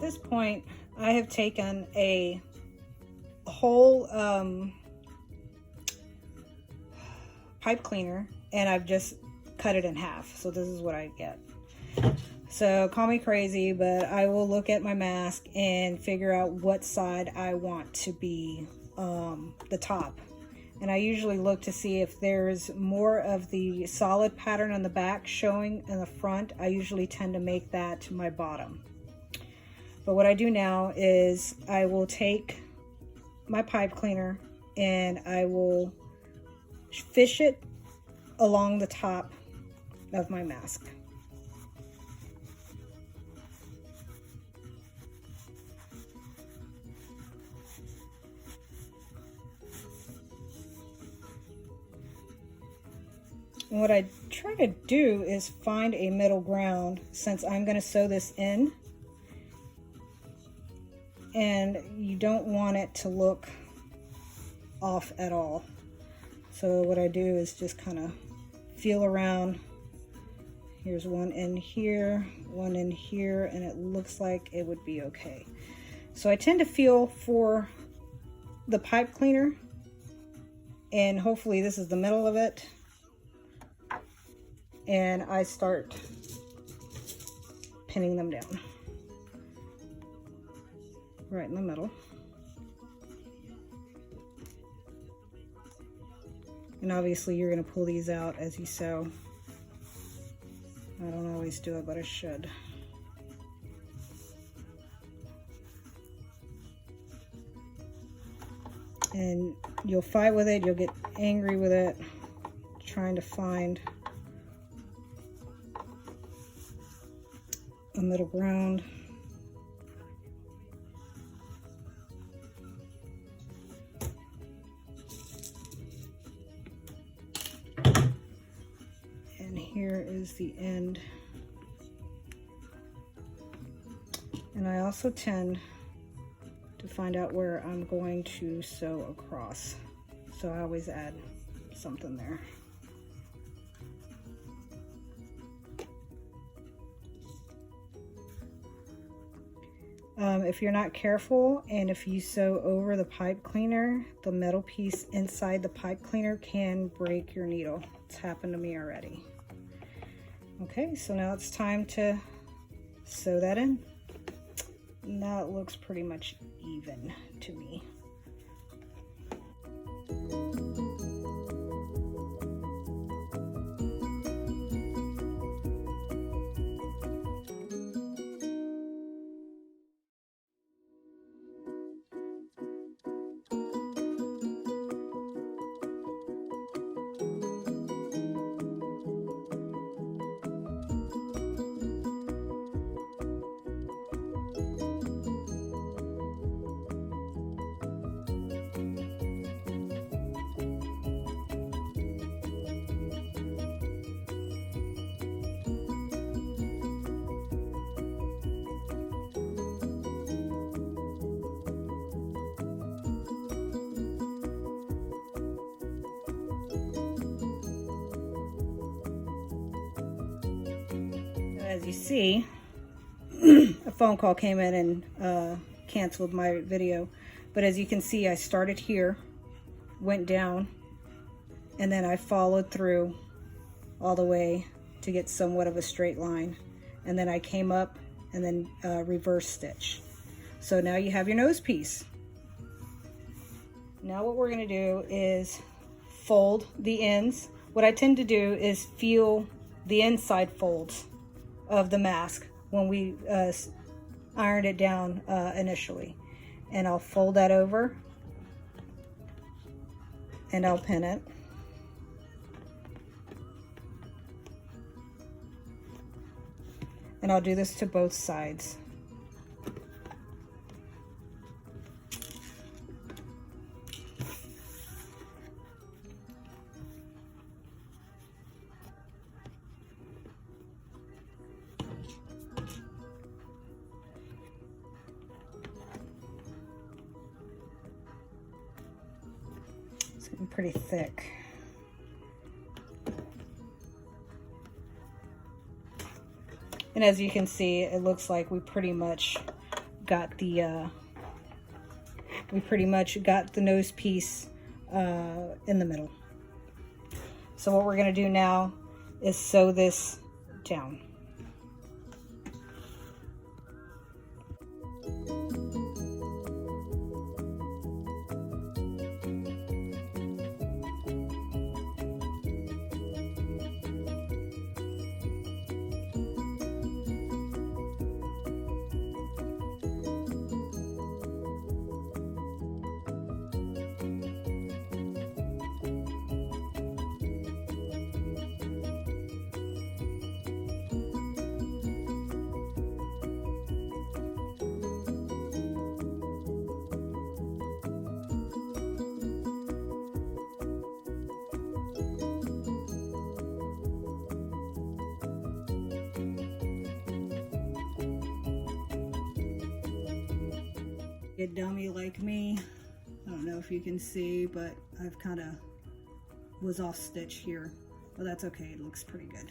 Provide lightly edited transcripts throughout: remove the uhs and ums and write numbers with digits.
this point, I have taken a whole pipe cleaner and I've just cut it in half. So this is what I get. So call me crazy, but I will look at my mask and figure out what side I want to be the top. And I usually look to see if there's more of the solid pattern on the back showing in the front. I usually tend to make that my bottom. But what I do now is I will take my pipe cleaner and I will fish it along the top of my mask. And what I try to do is find a middle ground, since I'm going to sew this in. And you don't want it to look off at all. So what I do is just kind of feel around. Here's one in here, one in here, and it looks like it would be okay. So I tend to feel for the pipe cleaner, and hopefully this is the middle of it. And I start pinning them down right in the middle. And obviously you're going to pull these out as you sew. I don't always do it, but I should. And you'll fight with it, you'll get angry with it, trying to find a middle ground. And here is the end. And I also tend to find out where I'm going to sew across. So I always add something there. If you're not careful and if you sew over the pipe cleaner, the metal piece inside the pipe cleaner can break your needle. It's happened to me already. Okay, so now it's time to sew that in. And that looks pretty much even to me. As you see, a phone call came in and canceled my video. But as you can see, I started here, went down, and then I followed through all the way to get somewhat of a straight line. And then I came up and then reverse stitch. So now you have your nose piece. Now what we're gonna do is fold the ends. What I tend to do is feel the inside folds of the mask when we ironed it down initially. And I'll fold that over and I'll pin it. And I'll do this to both sides. Pretty thick. And as you can see, it looks like we pretty much got the we pretty much got the nose piece in the middle. So what we're going to do now is sew this down. A dummy like me, I don't know if you can see, but I've kind of was off stitch here, but that's okay, it looks pretty good.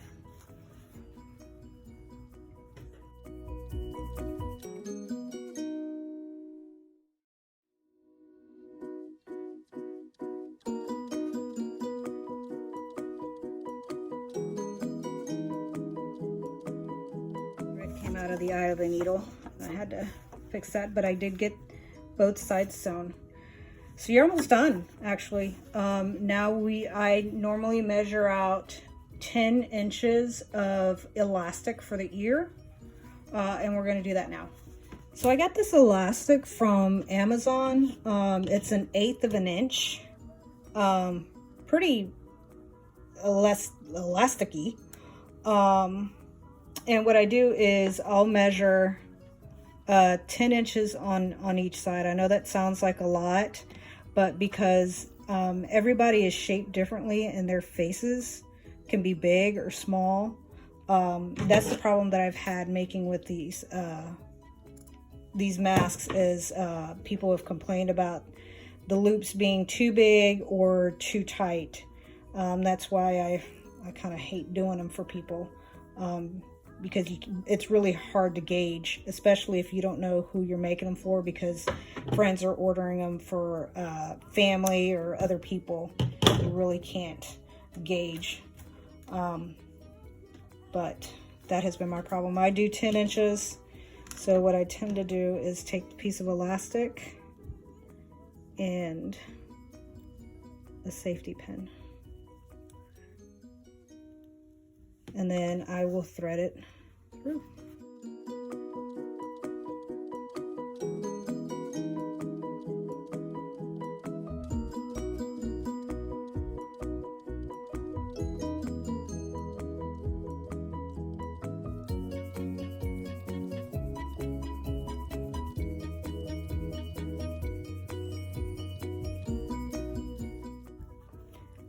Thread came out of the eye of the needle. I had to fix that, but I did get both sides sewn. So you're almost done, actually. Now I normally measure out 10 inches of elastic for the ear, and we're gonna do that now. So I got this elastic from Amazon. It's an 1/8 of an inch. Pretty elasticy. And what I do is I'll measure 10 inches on each side. I know that sounds like a lot, but because everybody is shaped differently and their faces can be big or small, that's the problem that I've had making with these masks is people have complained about the loops being too big or too tight. That's why I kind of hate doing them for people. Because it's really hard to gauge, especially if you don't know who you're making them for, because friends are ordering them for family or other people. You really can't gauge. But that has been my problem. I do 10 inches. So what I tend to do is take the piece of elastic and a safety pin. And then I will thread it through.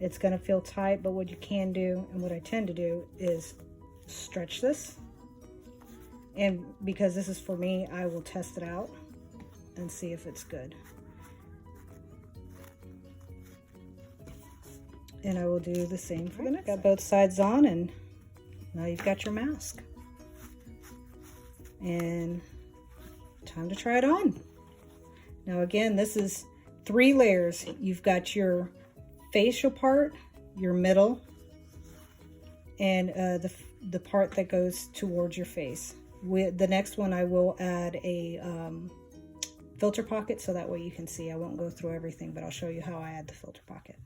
It's going to feel tight, but what you can do, and what I tend to do, is stretch this. And because this is for me, I will test it out and see if it's good. And I will do the same for the next. Got both sides on, and now you've got your mask. And time to try it on. Now again, this is 3 layers. You've got your facial part, your middle, and the part that goes towards your face. With the next one, I will add a filter pocket, so that way you can see. I won't go through everything, but I'll show you how I add the filter pocket.